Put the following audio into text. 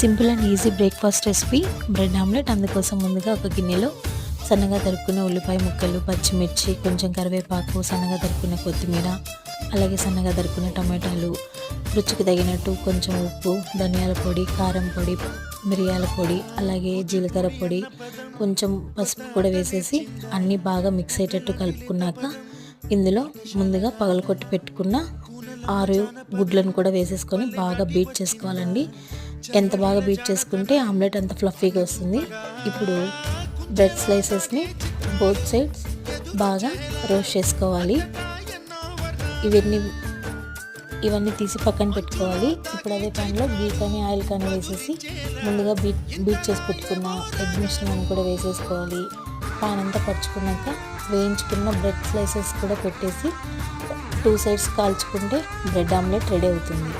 Simple and easy breakfast recipe bread omelette. అందుకోసం ముందుగా ఒక గిన్నెలో సన్నగా తరుక్కున్న ఉల్లిపాయ ముక్కలు, పచ్చిమిర్చి, కొంచెం కరివేపాకు, సన్నగా తరుక్కున్న కొత్తిమీర, అలాగే సన్నగా తరుక్కున్న టమాటాలు, రుచికి తగినట్టు కొంచెం ఉప్పు, ధనియాల పొడి, కారం పొడి, మిరియాల పొడి, అలాగే జీలకర్ర పొడి, కొంచెం పసుపు కూడా వేసేసి అన్నీ బాగా మిక్స్ అయ్యేటట్టు కలుపుకున్నాక ఇందులో ముందుగా పగలకొట్టి పెట్టుకున్న 6 గుడ్లను కూడా వేసేసుకొని బాగా బీట్ చేసుకోవాలండి. ఎంత బాగా బీట్ చేసుకుంటే ఆమ్లెట్ అంత ఫ్లఫీగా వస్తుంది. ఇప్పుడు బ్రెడ్ స్లైసెస్ని బోత్ సైడ్స్ బాగా రోస్ట్ చేసుకోవాలి. ఇవన్నీ తీసి పక్కన పెట్టుకోవాలి. ఇప్పుడు అదే ప్యాన్లో గీ కానీ ఆయిల్ కానీ వేసేసి ముందుగా బీట్ చేసి పెట్టుకున్న ఎగ్ మిశ్రమాన్ని కూడా వేసేసుకోవాలి. పాన్ అంతా పరుచుకున్నాక వేయించుకున్న బ్రెడ్ స్లైసెస్ కూడా పెట్టేసి 2 సైడ్స్ కాల్చుకుంటే బ్రెడ్ ఆమ్లెట్ రెడీ అవుతుంది.